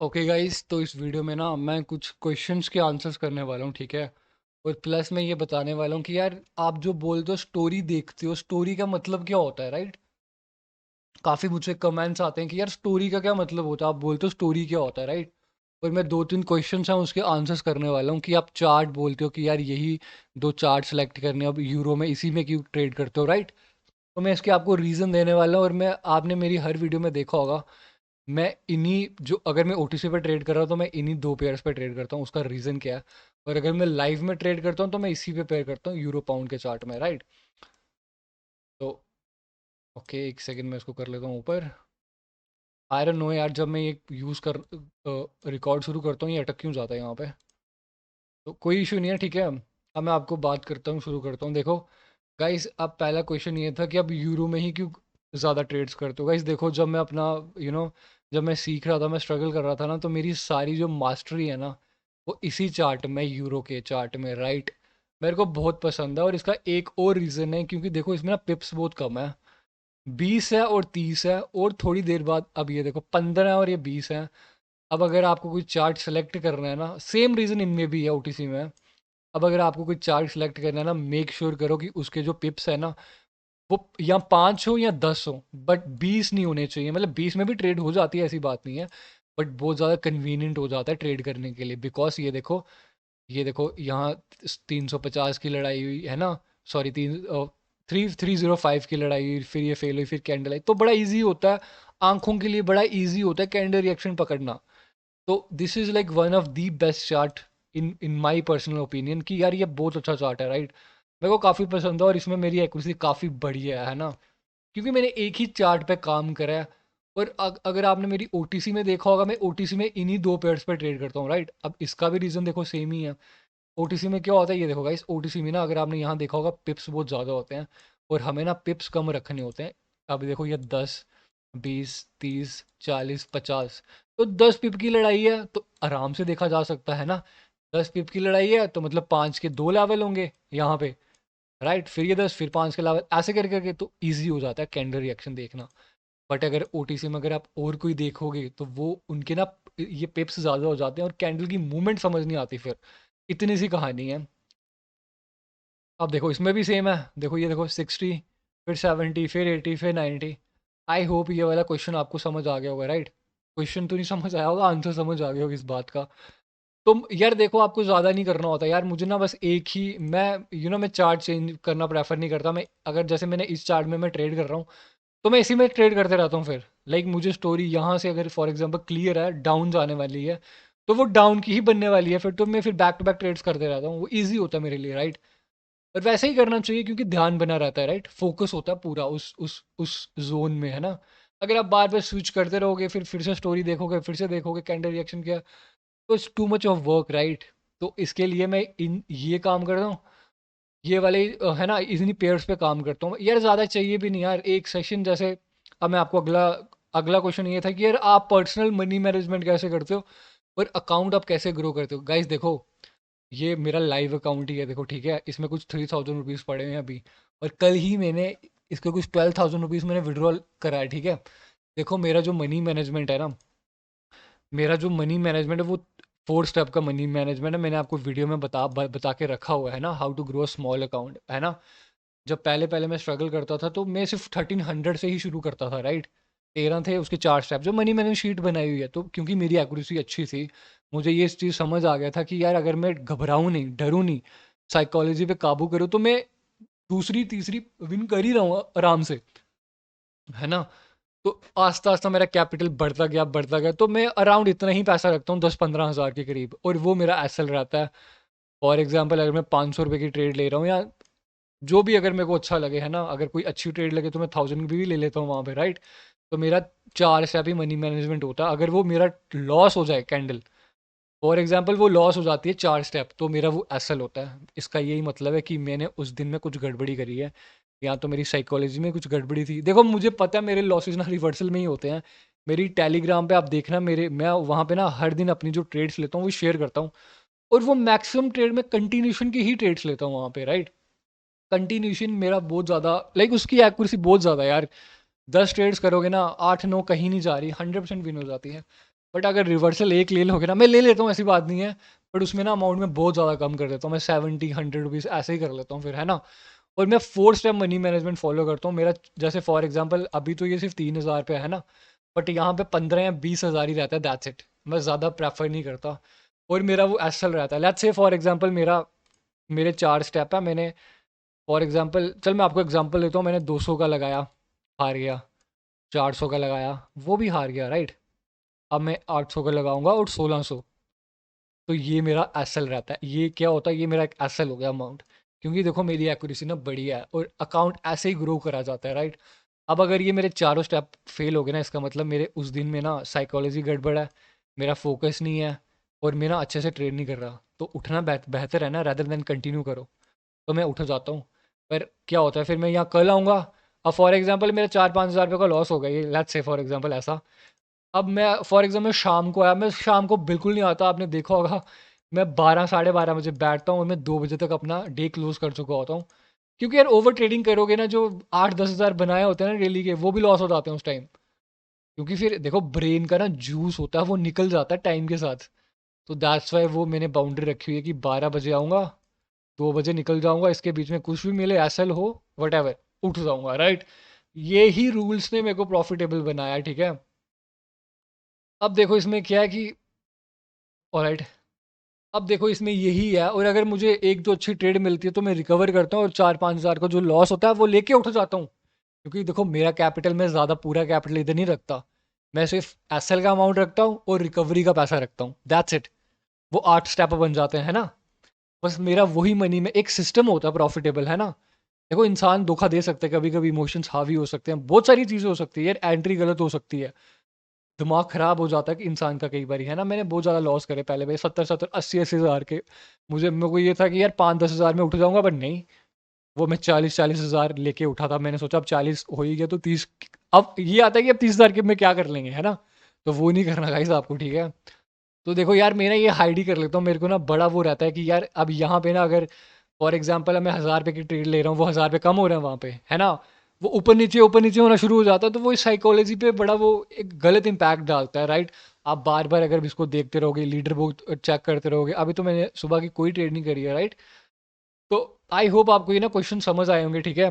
Okay guys, तो इस video में ना मैं कुछ क्वेश्चंस के आंसर्स करने वाला हूँ, ठीक है। और प्लस मैं ये बताने वाला हूँ कि यार आप जो बोलते हो स्टोरी देखते हो, स्टोरी का मतलब क्या होता है, राइट। काफ़ी मुझसे कमेंट्स आते हैं कि यार स्टोरी का क्या मतलब होता है, आप बोलते हो स्टोरी क्या होता है, राइट। और मैं दो तीन क्वेश्चंस हैं उसके आंसर्स करने वाला हूँ कि आप चार्ट बोलते हो कि यार यही दो चार्ट सेलेक्ट करने हैं, अब यूरो में इसी में क्यों ट्रेड करते हो, राइट। तो मैं इसके आपको रीज़न देने वाला हूँ। और मैं आपने मेरी हर वीडियो में देखा होगा, मैं इन्हीं जो अगर मैं ओटीसी पे ट्रेड कर रहा हूँ तो मैं इन्हीं दो पेयर्स पे ट्रेड करता हूँ। उसका रीज़न क्या है? और अगर मैं लाइव में ट्रेड करता हूँ तो मैं इसी पे पेयर करता हूँ, यूरो पाउंड के चार्ट में, राइट। तो ओके, एक सेकंड में इसको कर लेता हूँ ऊपर। आई डोंट नो यार, जब मैं ये यूज़ कर रिकॉर्ड शुरू करता हूँ ये अटक क्यों जाता है यहाँ पे। तो कोई इशू नहीं है, ठीक है। अब मैं आपको बात करता हूँ, शुरू करता हूँ। देखो गाइस, अब पहला क्वेश्चन ये था कि अब यूरो में ही क्यों ज़्यादा ट्रेड्स करते हो। गाइस देखो, जब मैं अपना जब मैं सीख रहा था, मैं स्ट्रगल कर रहा था ना, तो मेरी सारी जो मास्टरी है ना, वो इसी चार्ट में, यूरो के चार्ट में, राइट। मेरे को बहुत पसंद है। और इसका एक और रीज़न है, क्योंकि देखो इसमें ना पिप्स बहुत कम है। 20 है और 30 है, और थोड़ी देर बाद अब ये देखो 15 है और ये 20 है। अब अगर आपको कोई चार्ट सेलेक्ट करना है ना, सेम रीज़न इनमें भी है, ओटीसी में। अब अगर आपको कोई चार्ट सेलेक्ट करना है ना, मेक श्योर करो कि उसके जो पिप्स है ना, वो या 5 हो या 10 हो, बट 20 नहीं होने चाहिए। मतलब 20 में भी ट्रेड हो जाती है, ऐसी बात नहीं है। बट बहुत ज़्यादा कन्वीनियंट हो जाता है ट्रेड करने के लिए, बिकॉज ये देखो यहाँ 350 की लड़ाई हुई है ना। सॉरी, 305 की लड़ाई हुई, फिर ये फेल हुई, फिर कैंडल आई, तो बड़ा इजी होता है। आंखों के लिए बड़ा इजी होता है कैंडल रिएक्शन पकड़ना। तो this is like one of the best chart in in my personal opinion, कि यार ये बहुत अच्छा चार्ट है, राइट। मेरे को काफ़ी पसंद है और इसमें मेरी एक्यूरेसी काफ़ी बढ़िया है ना, क्योंकि मैंने एक ही चार्ट पे काम करा है। और अगर आपने मेरी ओटीसी में देखा होगा, मैं ओटीसी में इन्हीं दो पेयर्स पे ट्रेड करता हूँ, राइट। अब इसका भी रीज़न देखो सेम ही है। ओटीसी में क्या होता है, ये देखो गाइस, ओटीसी में ना अगर आपने यहाँ देखा होगा, पिप्स बहुत ज़्यादा होते हैं और हमें ना पिप्स कम रखने होते हैं। अब देखो ये 10, 20, 30, 40, 50, तो 10 पिप की लड़ाई है तो आराम से देखा जा सकता है ना। 10 पिप की लड़ाई है तो मतलब 5 के 2 लेवल होंगे यहाँ पे, राइट। फिर ये 10, फिर 5 के लेवल, ऐसे कर करके तो ईजी हो जाता है कैंडल रिएक्शन देखना। बट अगर ओटीसी में अगर आप और कोई देखोगे तो वो उनके ना ये पिप्स ज़्यादा हो जाते हैं और कैंडल की मूवमेंट समझ नहीं आती फिर। इतनी सी कहानी है। अब देखो इसमें भी सेम है। देखो ये देखो 60, फिर 70, फिर 80, फिर 90। आई होप ये वाला क्वेश्चन आपको समझ आ गया होगा, राइट। क्वेश्चन तो नहीं समझ आया होगा, आंसर समझ आ गया होगा इस बात का। तो यार देखो, आपको ज़्यादा नहीं करना होता यार। मुझे ना बस एक ही, मैं चार्ट चेंज करना प्रेफर नहीं करता। मैं अगर जैसे मैंने इस चार्ट में मैं ट्रेड कर रहा हूँ, तो मैं इसी में ट्रेड करते रहता हूँ फिर। लाइक मुझे स्टोरी यहाँ से अगर फॉर एग्जांपल क्लियर है, डाउन जाने वाली है, तो वो डाउन की ही बनने वाली है फिर। तो मैं फिर बैक टू बैक ट्रेड्स करते रहता हूँ, वो ईजी होता है मेरे लिए, राइट। और वैसे ही करना चाहिए क्योंकि ध्यान बना रहता है, राइट। फोकस होता है पूरा उस जोन में, है ना। अगर आप बार बार स्विच करते रहोगे, फिर से स्टोरी देखोगे, फिर से देखोगे कैंडल रिएक्शन क्या, तो it's too much of work, right. तो इसके लिए मैं इन ये काम करता हूँ, ये वाले है ना, इन्हीं पेयर्स पे काम करता हूँ यार। ज़्यादा चाहिए भी नहीं यार, एक सेशन जैसे। अब मैं आपको अगला अगला क्वेश्चन ये था कि यार आप पर्सनल मनी मैनेजमेंट कैसे करते हो और अकाउंट आप कैसे ग्रो करते हो। गाइस देखो, ये मेरा लाइव अकाउंट ही है, देखो ठीक है। इसमें कुछ 3000 रुपीज़ पड़े हैं अभी, और कल ही मैंने इसके कुछ 12,000 रुपीज़ मैंने विड्रॉल करा है, ठीक है। देखो मेरा जो मनी मैनेजमेंट है ना, मेरा जो मनी मैनेजमेंट है वो 4 स्टेप का मनी मैनेजमेंट है। मैंने आपको वीडियो में बता के रखा हुआ है ना, how to grow small account, है ना। जब पहले पहले मैं स्ट्रगल करता था तो मैं सिर्फ 1300 से ही शुरू करता था, राइट। 13 थे उसके 4 स्टेप, जो मनी मैंने शीट बनाई हुई है। तो क्योंकि मेरी एक्यूरेसी अच्छी थी, मुझे ये चीज़ समझ आ गया था कि यार अगर मैं घबराऊँ नहीं, डरूँ नहीं, साइकोलॉजी पे काबू करूँ, तो मैं दूसरी तीसरी विन कर ही रहा हूँ आराम से, है ना। तो आस्ता आस्ता मेरा कैपिटल बढ़ता गया, तो मैं अराउंड इतना ही पैसा रखता हूँ, 10-15 हज़ार के करीब, और वो मेरा एसएल रहता है। फॉर एग्जाम्पल अगर मैं 500 रुपये की ट्रेड ले रहा हूँ, या जो भी अगर मेरे को अच्छा लगे, है ना, अगर कोई अच्छी ट्रेड लगे तो मैं 1000 भी ले लेता हूँ वहाँ पे, राइट। तो मेरा 4 स्टेप ही मनी मैनेजमेंट होता है। अगर वो मेरा लॉस हो जाए कैंडल, फॉर एग्जाम्पल वो लॉस हो जाती है 4 स्टेप, तो मेरा वो एसएल होता है। इसका यही मतलब है कि मैंने उस दिन में कुछ गड़बड़ी करी है, या तो मेरी साइकोलॉजी में कुछ गड़बड़ी थी। देखो मुझे पता है मेरे लॉसेज ना रिवर्सल में ही होते हैं। मेरी टेलीग्राम पे आप देखना, मैं वहाँ पे ना हर दिन अपनी जो ट्रेड्स लेता हूँ वो शेयर करता हूँ। और वो मैक्सिमम ट्रेड में कंटिन्यूशन की ही ट्रेड्स लेता हूँ वहाँ पे, राइट। कंटिन्यूशन मेरा बहुत ज़्यादा, लाइक उसकी एक्यूरेसी बहुत ज़्यादा यार। 10 ट्रेड्स करोगे ना, 8-9 कहीं नहीं जा रही, 100% विन हो जाती है। बट अगर रिवर्सल एक ले लोगे ना, मैं ले लेता हूँ ऐसी बात नहीं है, बट उसमें ना अमाउंट में बहुत ज़्यादा कम कर देता हूँ मैं, 70-100 रुपीज़ ऐसे ही कर लेता हूँ फिर, है ना। और मैं 4 स्टेप मनी मैनेजमेंट फॉलो करता हूँ मेरा। जैसे फॉर एग्जांपल अभी तो ये सिर्फ 3,000 पे है ना, बट यहाँ पे 15 या 20 हज़ार ही रहता है, दैट्स इट। मैं ज़्यादा प्रेफर नहीं करता। और मेरा वो एसल रहता है। लेट्स से फॉर एग्जांपल मेरे 4 स्टेप है। मैंने फॉर एग्जांपल, चल मैं आपको एग्जांपल देता हूँ, मैंने 200 का लगाया, हार गया। 400 का लगाया, वो भी हार गया, राइट। अब मैं 800 का लगाऊंगा और 1600। तो ये मेरा एसएल रहता है। ये क्या होता है, ये मेरा एक एसएल हो गया अमाउंट। क्योंकि देखो मेरी एक्यूरेसी ना बढ़िया है और अकाउंट ऐसे ही ग्रो करा जाता है, राइट। अब अगर ये मेरे चारों स्टेप फेल हो गए ना, इसका मतलब मेरे उस दिन में ना साइकोलॉजी गड़बड़ है, मेरा फोकस नहीं है, और मैं ना अच्छे से ट्रेड नहीं कर रहा। तो उठना बेहतर है ना, रैदर देन कंटिन्यू करो। तो मैं उठ जाता हूँ। पर क्या होता है फिर, मैं यहाँ कल आऊँगा। अब फॉर एग्जाम्पल मेरा 4-5 हज़ार रुपये का लॉस हो गया, ये लेट्स से फॉर एग्जाम्पल ऐसा। अब मैं फॉर एग्जाम्पल शाम को आया, मैं शाम को बिल्कुल नहीं आता, आपने देखा होगा। मैं 12-12:30 बजे बैठता हूँ और मैं 2 बजे तक अपना डे क्लोज कर चुका होता हूँ। क्योंकि यार ओवर ट्रेडिंग करोगे ना, जो 8-10 हज़ार बनाए होते हैं ना डेली के, वो भी लॉस हो जाते हैं उस टाइम। क्योंकि फिर देखो ब्रेन का ना जूस होता है, वो निकल जाता है टाइम के साथ। तो दैट्स वाई वो मैंने बाउंड्री रखी हुई है कि 12 बजे आऊँगा, 2 बजे निकल जाऊँगा, इसके बीच में कुछ भी मिले एसल हो, वट एवर, उठ जाऊँगा, राइट। ये ही रूल्स ने मेरे को प्रॉफिटेबल बनाया, ठीक है। अब देखो इसमें क्या है कि, ऑलराइट, अब देखो इसमें यही है। और अगर मुझे एक दो अच्छी ट्रेड मिलती है तो मैं रिकवर करता हूँ, और 4-5 हज़ार का जो लॉस होता है वो लेके उठ जाता हूँ। क्योंकि देखो मेरा कैपिटल, मैं ज़्यादा पूरा कैपिटल इधर नहीं रखता। मैं सिर्फ एसएल का अमाउंट रखता हूँ और रिकवरी का पैसा रखता हूँ, दैट्स इट। वो 8 स्टेप बन जाते हैं, है ना। बस मेरा वही मनी में एक सिस्टम होता है प्रॉफिटेबल, है ना। देखो इंसान धोखा दे सकते हैं, कभी कभी इमोशंस हावी हो सकते हैं, बहुत सारी चीज़ें हो सकती है यार, एंट्री गलत हो सकती है, दिमाग खराब हो जाता है कि इंसान का कई बार, है ना। मैंने बहुत ज़्यादा लॉस करे पहले भाई, 70-70, 80-80 हज़ार के। मेरे को ये था कि यार 5-10 हज़ार में उठ जाऊंगा, बट नहीं। वो मैं 40-40 हज़ार लेके उठा था। मैंने सोचा अब 40 हो ही गया तो 30। अब ये आता है कि अब 30 हज़ार के में क्या कर लेंगे, है ना। तो वो नहीं करना गाइस आपको, ठीक है। तो देखो यार मैं ना ये हाइड ही कर लेता हूँ। मेरे को ना बड़ा वो रहता है कि यार अब यहाँ पे ना, अगर फॉर एग्जाम्पल मैं 1,000 रुपये की ट्रेड ले रहा हूँ, वो 1,000 रुपये कम हो रहे हैं वहाँ पे, है ना। वो ऊपर नीचे होना शुरू हो जाता है, तो वो साइकोलॉजी पे बड़ा वो एक गलत इंपैक्ट डालता है, राइट। आप बार बार अगर इसको देखते रहोगे, लीडर बुक चेक करते रहोगे, अभी तो मैंने सुबह की कोई ट्रेड नहीं करी है, राइट। तो आई होप आपको ये ना क्वेश्चन समझ आए होंगे, ठीक है।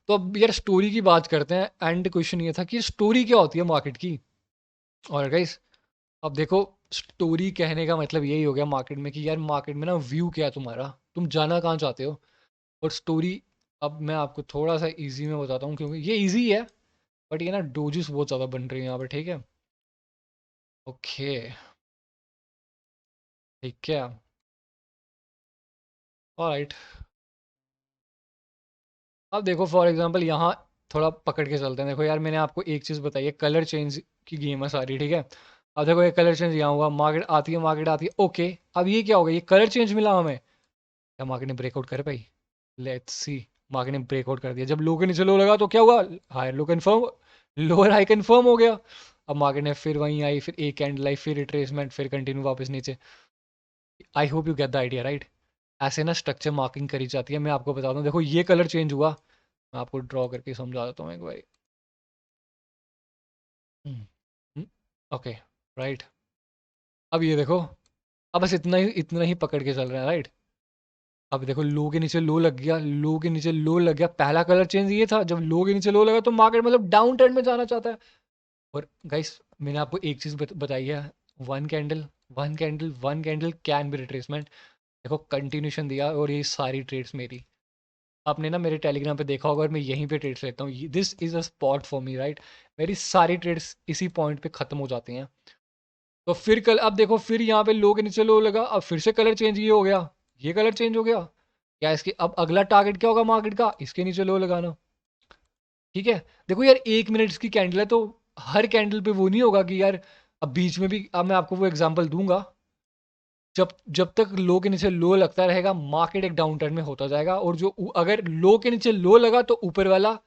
तो अब यार स्टोरी की बात करते हैं। एंड क्वेश्चन ये था कि स्टोरी क्या होती है मार्केट की। और गाइस अब देखो, स्टोरी कहने का मतलब यही हो गया मार्केट में कि यार मार्केट में ना व्यू क्या है तुम्हारा, तुम जाना कहाँ चाहते हो। और स्टोरी, अब मैं आपको थोड़ा सा इजी में बताता हूँ, क्योंकि ये इजी है, बट ये ना डोजेस बहुत ज़्यादा बन रही हैं यहाँ पे, ठीक है। ओके, ठीक है, ऑलराइट। अब देखो फॉर एग्जांपल यहाँ थोड़ा पकड़ के चलते हैं। देखो यार मैंने आपको एक चीज़ बताई है, कलर चेंज की गेम है सारी, ठीक है। अब देखो ये कलर चेंज यहाँ हुआ, मार्केट आती है, ओके। अब ये क्या होगा, ये कलर चेंज मिला हमें, क्या मार्केट ने ब्रेकआउट कर पाई। लेट्स सी, मार्केट ने ब्रेकआउट कर दिया। जब लो के नीचे लो लगा तो क्या हुआ, higher low confirm, lower high confirm हो गया। अब मार्केट ने फिर वहीं आई, फिर एक कैंडल आई, फिर रिट्रेसमेंट, फिर कंटिन्यू वापस नीचे। I hope you get the idea, right. ऐसे ना स्ट्रक्चर मार्किंग करी जाती है। मैं आपको बताता हूँ, देखो ये कलर चेंज हुआ, मैं आपको ड्रॉ करके समझा देता हूँ एक बार। Okay, right. अब ये देखो, अब बस इतना ही पकड़ के चल रहे हैं, राइट। अब देखो लो के नीचे लो लग गया, लो के नीचे लो लग गया, पहला कलर चेंज ये था, जब लो के नीचे लो लगा तो मार्केट मतलब डाउन ट्रेंड में जाना चाहता है। और गाइस मैंने आपको एक चीज बताई है, one candle, one candle can be retracement. देखो कंटिन्यूशन दिया, और ये सारी ट्रेड्स मेरी, आपने ना मेरे टेलीग्राम पे देखा होगा, और मैं यहीं पे ट्रेड्स लेता हूँ, this is a spot for me, right. मेरी सारी ट्रेड्स इसी पॉइंट पे खत्म हो जाती हैं। तो फिर कल, अब देखो फिर यहाँ पे लो के नीचे लो लगा, अब फिर से कलर चेंज ये हो गया, ये कलर चेंज हो गया। क्या इसके अब अगला टारगेट क्या होगा मार्केट का, इसके नीचे लो लगाना, ठीक है। देखो यार 1 मिनट की कैंडल है, तो हर कैंडल पे वो नहीं होगा कि यार, अब बीच में भी, अब मैं आपको वो एग्जांपल दूंगा। जब जब तक लो के नीचे लो लगता रहेगा, मार्केट एक डाउन टर्न में होता जाएगा, और जो अगर लो के नीचे लो लगा तो ऊपर वाला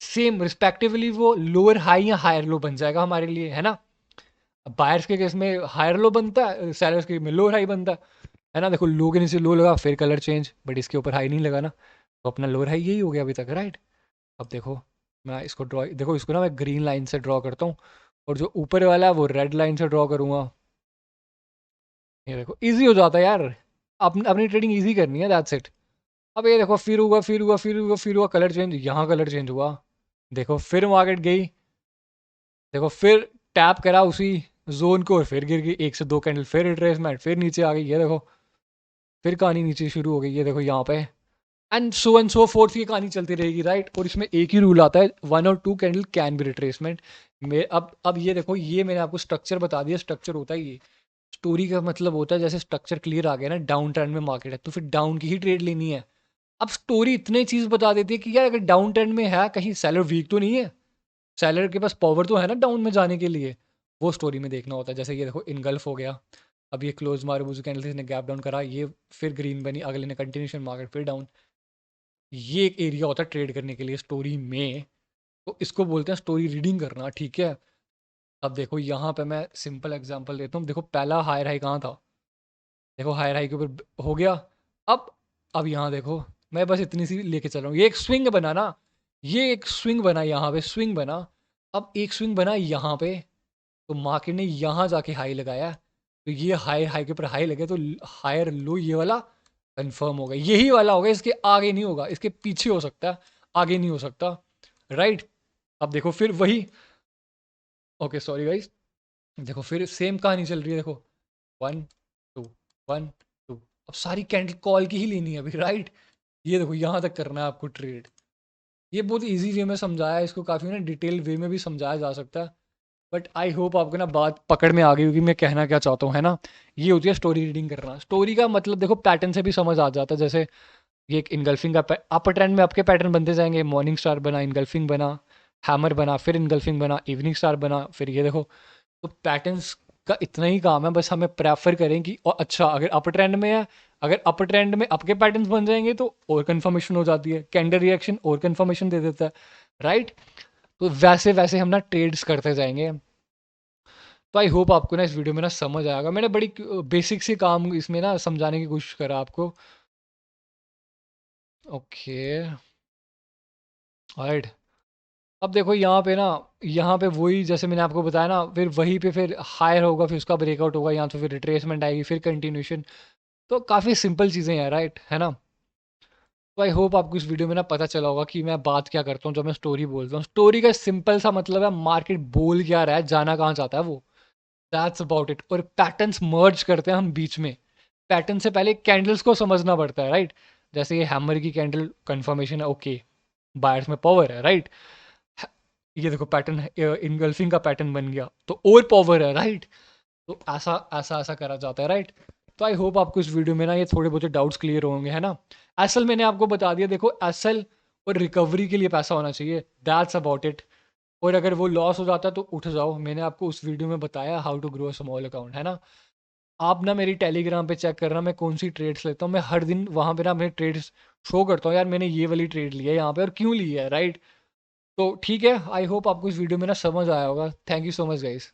सेम रिस्पेक्टिवली वो लोअर हाई या हायर लो बन जाएगा हमारे लिए, है ना। बायर्स के केस में हायर लो बनता है, सेलर्स के में लोअर हाई बनता है ना। देखो लो के नीचे लो लगा, फिर कलर चेंज, बट इसके ऊपर हाई नहीं लगा ना, तो अपना लोअर हाई यही हो गया अभी तक, राइट। अब देखो मैं इसको ड्रॉ, देखो इसको ना मैं ग्रीन लाइन से ड्रॉ करता हूँ, और जो ऊपर वाला है वो रेड लाइन से ड्रॉ करूँगा। ये देखो इजी हो जाता है यार, अपनी ट्रेडिंग इजी करनी है, दैट्स इट। अब ये देखो फिर हुआ फिर हुआ फिर हुआ फिर हुआ, कलर चेंज, यहाँ कलर चेंज हुआ। देखो फिर मार्केट गई, देखो फिर टैप करा उसी जोन को और फिर गिर गई, एक से दो कैंडल फिर रिट्रेसमेंट, फिर नीचे आ गई, ये देखो फिर कहानी नीचे शुरू हो गई, ये देखो यहाँ पे। एंड सो फोर्थ की कहानी चलती रहेगी, राइट। और इसमें एक ही रूल आता है, 1 और 2 कैंडल कैन बी रिट्रेसमेंट। मैं अब ये देखो, ये मैंने आपको स्ट्रक्चर बता दिया, स्ट्रक्चर होता है ये। स्टोरी का मतलब होता है जैसे स्ट्रक्चर क्लियर आ गया ना, डाउन ट्रेंड में मार्केट है तो फिर डाउन की ही ट्रेड लेनी है। अब स्टोरी इतने चीज बता देती है कि यार अगर डाउन ट्रेंड में है, कहीं सेलर वीक तो नहीं है, सेलर के पास पावर तो है ना डाउन में जाने के लिए, वो स्टोरी में देखना होता है। जैसे ये देखो इनगल्फ हो गया, अब ये क्लोज मारूबूजू कैंडल से इसने गैप डाउन करा, ये फिर ग्रीन बनी, अगले ने कंटिन्यूशन मार्केट फिर डाउन। ये एक एरिया होता है ट्रेड करने के लिए स्टोरी में, तो इसको बोलते हैं स्टोरी रीडिंग करना, ठीक है। अब देखो यहाँ पे मैं सिंपल एग्जांपल देता हूँ, देखो पहला हायर हाई कहाँ था, देखो हायर हाई के ऊपर हो गया। अब अब यहाँ देखो, मैं बस इतनी सी लेके चल रहा हूँ, ये एक स्विंग बना ना, ये एक स्विंग बना, यहाँ पे स्विंग बना। अब एक स्विंग बना यहाँ पे, तो मार्केट ने यहाँ जाके हाई लगाया, तो ये हाई हाई के ऊपर हाई लगे, तो हायर लो ये वाला कंफर्म होगा, यही वाला होगा, इसके आगे नहीं होगा, इसके पीछे हो सकता है, आगे नहीं हो सकता, राइट। अब देखो फिर वही, ओके सॉरी गाइस, देखो फिर सेम कहानी चल रही है, देखो 1 2 1 2, अब सारी कैंडल कॉल की ही लेनी है अभी, राइट। ये देखो यहाँ तक करना है आपको ट्रेड। ये बहुत इजी वे में समझाया है, इसको काफ़ी ना डिटेल वे में भी समझाया जा सकता है, बट आई होप आपको ना बात पकड़ में आ गई होगी मैं कहना क्या चाहता हूँ, है ना। ये होती है स्टोरी रीडिंग करना, स्टोरी का मतलब देखो पैटर्न से भी समझ आ जाता है। जैसे ये एक इनगल्फिंग का अपर ट्रेंड में आपके पैटर्न बनते जाएंगे, मॉर्निंग स्टार बना, इनगल्फिंग बना, हैमर बना, फिर इनगल्फिंग बना, इवनिंग स्टार बना, फिर ये देखो। तो पैटर्न्स का इतना ही काम है, बस हमें प्रेफर करें कि और अच्छा अगर अपर ट्रेंड में है, अगर अपर ट्रेंड में आपके पैटर्न्स बन जाएंगे तो और कंफर्मेशन हो जाती है, कैंडल रिएक्शन और कंफर्मेशन दे देता है, राइट। तो वैसे वैसे हम ना ट्रेड्स करते जाएंगे। तो आई होप आपको ना इस वीडियो में ना समझ आएगा, मैंने बड़ी बेसिक सी काम इसमें ना समझाने की कोशिश करा आपको। Okay, right. अब देखो यहाँ पे ना, यहाँ पे वही जैसे मैंने आपको बताया ना, फिर वहीं पे फिर हायर होगा, फिर उसका ब्रेकआउट होगा, यहाँ तो फिर रिट्रेसमेंट आएगी, फिर कंटिन्यूशन। तो काफ़ी सिंपल चीज़ें हैं, राइट, है ना। तो आई होप आपको इस वीडियो में ना पता चला होगा कि मैं बात क्या करता हूँ जब मैं स्टोरी बोलता हूँ। स्टोरी का सिंपल सा मतलब है मार्केट बोल क्या रहा है, जाना कहाँ चाहता है वो, दैट्स अबाउट इट। और पैटर्न्स मर्ज करते हैं हम बीच में, पैटर्न से पहले कैंडल्स को समझना पड़ता है, राइट। जैसे ये हैमर की कैंडल कंफर्मेशन है, ओके, बायर्स में पावर है, राइट। ये देखो पैटर्न इनगल्फिंग का पैटर्न बन गया, तो और पावर है, राइट। तो ऐसा ऐसा ऐसा करा जाता है, राइट। तो आई होप आपको इस वीडियो में ना ये थोड़े बहुत डाउट्स क्लियर होंगे, है ना। एसल मैंने आपको बता दिया, देखो एसल और रिकवरी के लिए पैसा होना चाहिए, दैट्स अबाउट इट। और अगर वो लॉस हो जाता है तो उठ जाओ, मैंने आपको उस वीडियो में बताया how to grow a small account, है ना। आप ना मेरी टेलीग्राम पे चेक करना, मैं कौन सी ट्रेड्स लेता हूँ, मैं हर दिन वहाँ पे ना अपने ट्रेड्स शो करता हूँ, यार मैंने ये वाली ट्रेड ली है यहाँ पे और क्यों ली है, राइट। तो ठीक है, आई होप आपको इस वीडियो में ना समझ आया होगा। Thank you so much guys.